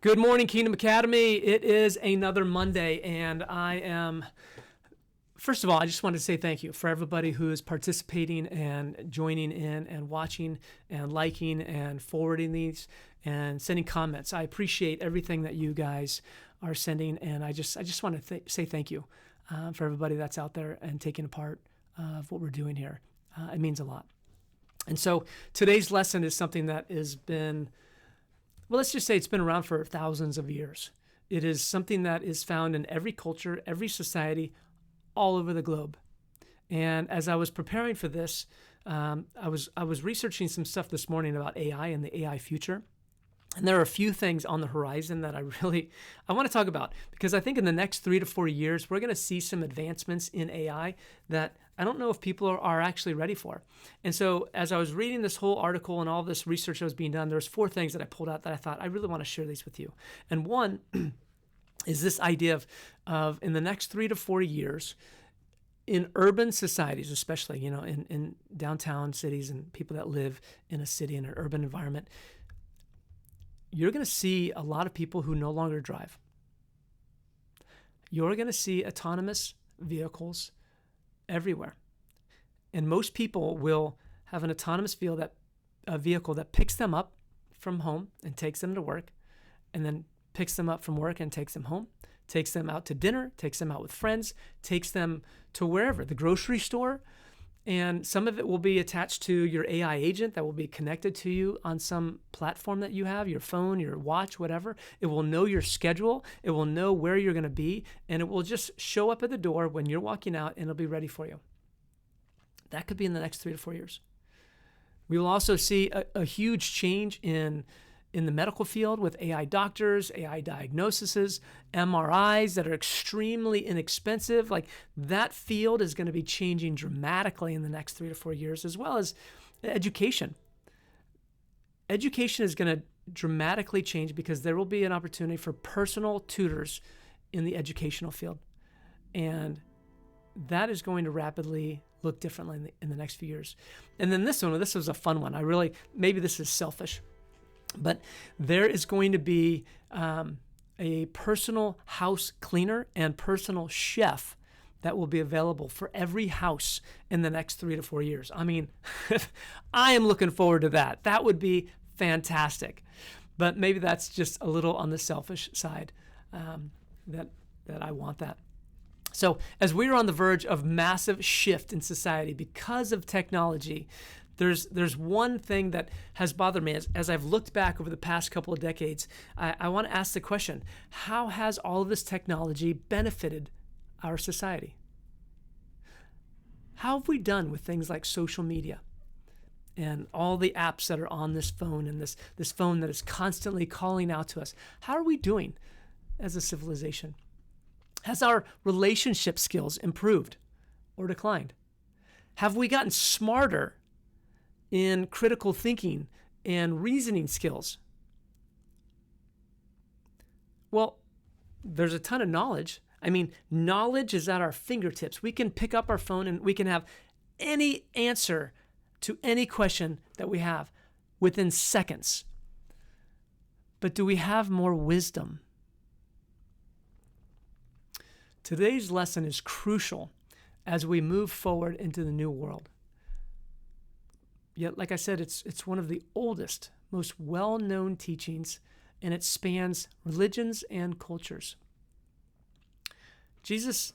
Good morning, Kingdom Academy. It is another Monday, and first of all, I just wanted to say thank you for everybody who is participating and joining in and watching and liking and forwarding these and sending comments. I appreciate everything that you guys are sending, and I just want to say thank you for everybody that's out there and taking a part of what we're doing here. It means a lot. And so today's lesson is something that has been, well, let's just say it's been around for thousands of years. It is something that is found in every culture, every society, all over the globe. And as I was preparing for this, I was researching some stuff this morning about AI and the AI future. And there are a few things on the horizon that I want to talk about, because I think in the next 3 to 4 years, we're going to see some advancements in AI that I don't know if people are actually ready for. And so as I was reading this whole article and all this research that was being done, there's 4 things that I pulled out that I thought I really want to share these with you. And one is this idea of in the next 3 to 4 years, in urban societies, especially, in downtown cities and people that live in a city, in an urban environment, you're going to see a lot of people who no longer drive. You're going to see autonomous vehicles everywhere. And most people will have an autonomous vehicle that picks them up from home and takes them to work, and then picks them up from work and takes them home, takes them out to dinner, takes them out with friends, takes them to wherever, the grocery store. And some of it will be attached to your AI agent that will be connected to you on some platform that you have, your phone, your watch, whatever. It will know your schedule. It will know where you're going to be, and it will just show up at the door when you're walking out, and it'll be ready for you. That could be in the next 3 to 4 years. We will also see a huge change in the medical field with AI doctors, AI diagnoses, MRIs that are extremely inexpensive. Like, that field is going to be changing dramatically in the next 3 to 4 years, as well as education. Education is going to dramatically change because there will be an opportunity for personal tutors in the educational field. And that is going to rapidly look differently in the next few years. And then this was a fun one. Maybe this is selfish, but there is going to be a personal house cleaner and personal chef that will be available for every house in the next 3 to 4 years. I mean, I am looking forward to that. That would be fantastic. But maybe that's just a little on the selfish side, that I want that. So as we are on the verge of massive shift in society because of technology, there's one thing that has bothered me as I've looked back over the past couple of decades. I want to ask the question, how has all of this technology benefited our society? How have we done with things like social media and all the apps that are on this phone, and this phone that is constantly calling out to us? How are we doing as a civilization? Has our relationship skills improved or declined? Have we gotten smarter in critical thinking and reasoning skills? Well, there's a ton of knowledge. I mean, knowledge is at our fingertips. We can pick up our phone and we can have any answer to any question that we have within seconds. But do we have more wisdom? Today's lesson is crucial as we move forward into the new world. Yet, like I said, it's one of the oldest, most well-known teachings, and it spans religions and cultures. Jesus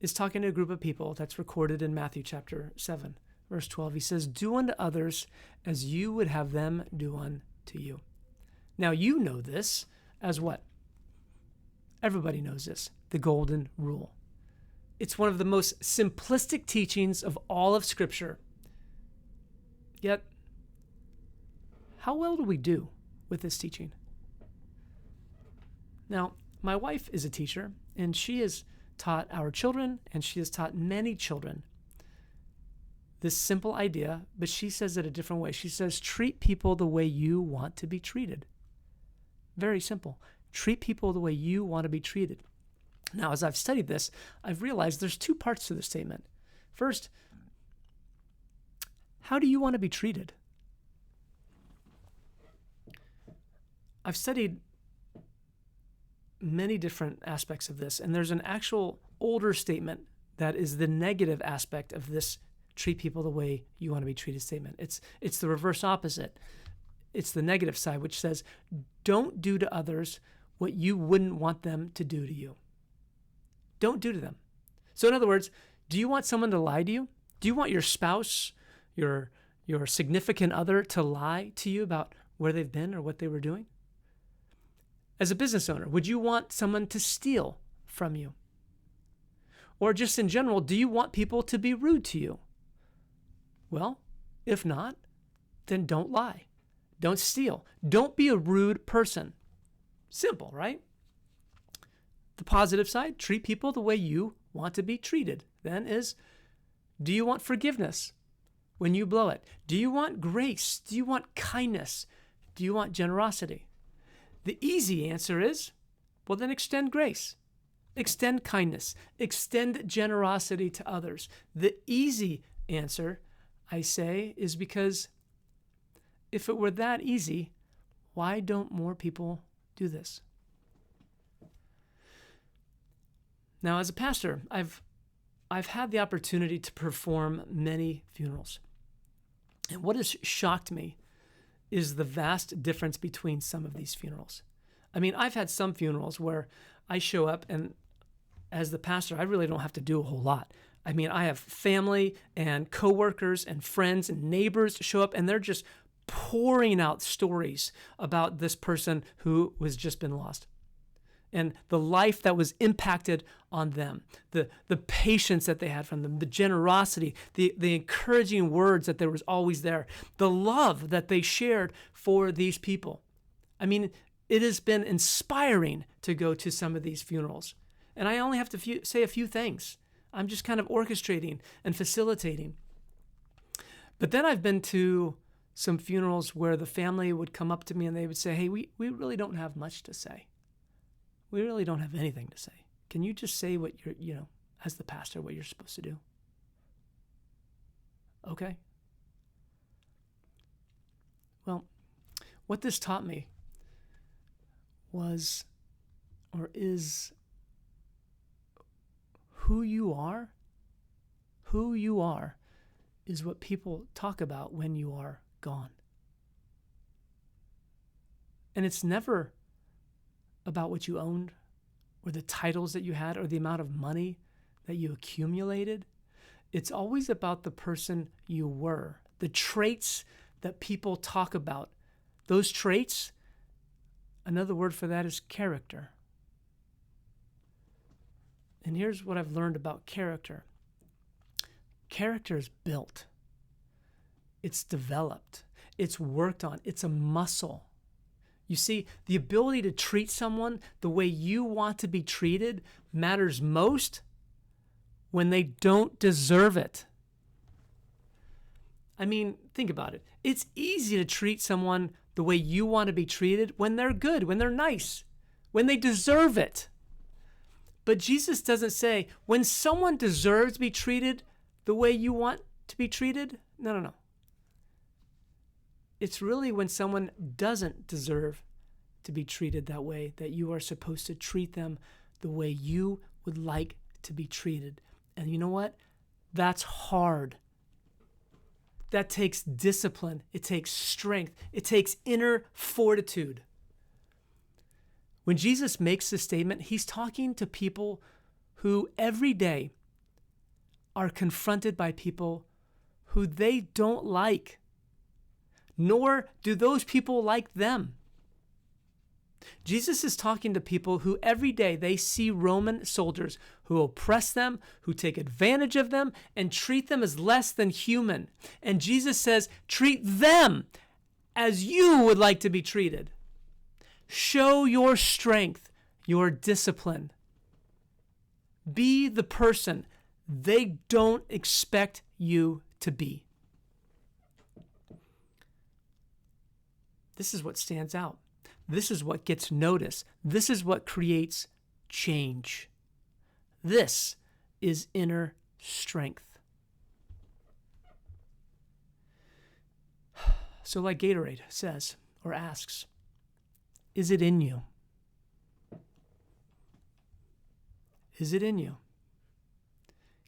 is talking to a group of people that's recorded in Matthew chapter 7, verse 12. He says, "Do unto others as you would have them do unto you." Now, you know this as what? Everybody knows this, the golden rule. It's one of the most simplistic teachings of all of Scripture. Yet, how well do we do with this teaching? Now, my wife is a teacher, and she has taught our children, and she has taught many children this simple idea, but she says it a different way. She says, treat people the way you want to be treated. Very simple. Treat people the way you want to be treated. Now, as I've studied this, I've realized there's 2 parts to this statement. First, how do you want to be treated? I've studied many different aspects of this, and there's an actual older statement that is the negative aspect of this treat people the way you want to be treated statement. It's the reverse opposite. It's the negative side, which says, don't do to others what you wouldn't want them to do to you. Don't do to them. So in other words, do you want someone to lie to you? Do you want your spouse, your significant other to lie to you about where they've been or what they were doing? As a business owner, would you want someone to steal from you? Or just in general, do you want people to be rude to you? Well, if not, then don't lie. Don't steal. Don't be a rude person. Simple, right? The positive side, treat people the way you want to be treated. Then is, do you want forgiveness when you blow it? Do you want grace? Do you want kindness? Do you want generosity? The easy answer is, well, then extend grace. Extend kindness. Extend generosity to others. The easy answer, I say, is because if it were that easy, why don't more people do this? Now, as a pastor, I've had the opportunity to perform many funerals. And what has shocked me is the vast difference between some of these funerals. I mean, I've had some funerals where I show up and as the pastor, I really don't have to do a whole lot. I mean, I have family and coworkers and friends and neighbors show up and they're just pouring out stories about this person who was just been lost and the life that was impacted on them, the patience that they had from them, the generosity, the encouraging words that there was always there, the love that they shared for these people. I mean, it has been inspiring to go to some of these funerals. And I only have to say a few things. I'm just kind of orchestrating and facilitating. But then I've been to some funerals where the family would come up to me and they would say, hey, we really don't have much to say. We really don't have anything to say. Can you just say what you're, as the pastor, what you're supposed to do? Okay. Well, what this taught me was, or is, who you are is what people talk about when you are gone. And it's never about what you owned or the titles that you had or the amount of money that you accumulated. It's always about the person you were, the traits that people talk about. Those traits, another word for that is character. And here's what I've learned about character. Character is built. It's developed. It's worked on. It's a muscle. You see, the ability to treat someone the way you want to be treated matters most when they don't deserve it. I mean, think about it. It's easy to treat someone the way you want to be treated when they're good, when they're nice, when they deserve it. But Jesus doesn't say, when someone deserves to be treated the way you want to be treated. No. It's really when someone doesn't deserve to be treated that way that you are supposed to treat them the way you would like to be treated. And you know what? That's hard. That takes discipline. It takes strength. It takes inner fortitude. When Jesus makes this statement, he's talking to people who every day are confronted by people who they don't like, nor do those people like them. Jesus is talking to people who every day they see Roman soldiers who oppress them, who take advantage of them, and treat them as less than human. And Jesus says, treat them as you would like to be treated. Show your strength, your discipline. Be the person they don't expect you to be. This is what stands out. This is what gets noticed. This is what creates change. This is inner strength. So like Gatorade says or asks, is it in you? Is it in you?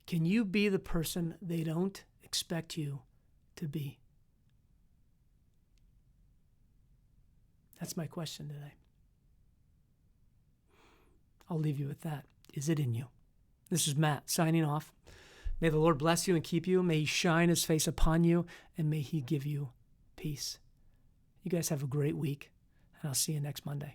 Can you be the person they don't expect you to be? That's my question today. I'll leave you with that. Is it in you? This is Matt signing off. May the Lord bless you and keep you. May He shine His face upon you, and may He give you peace. You guys have a great week, and I'll see you next Monday.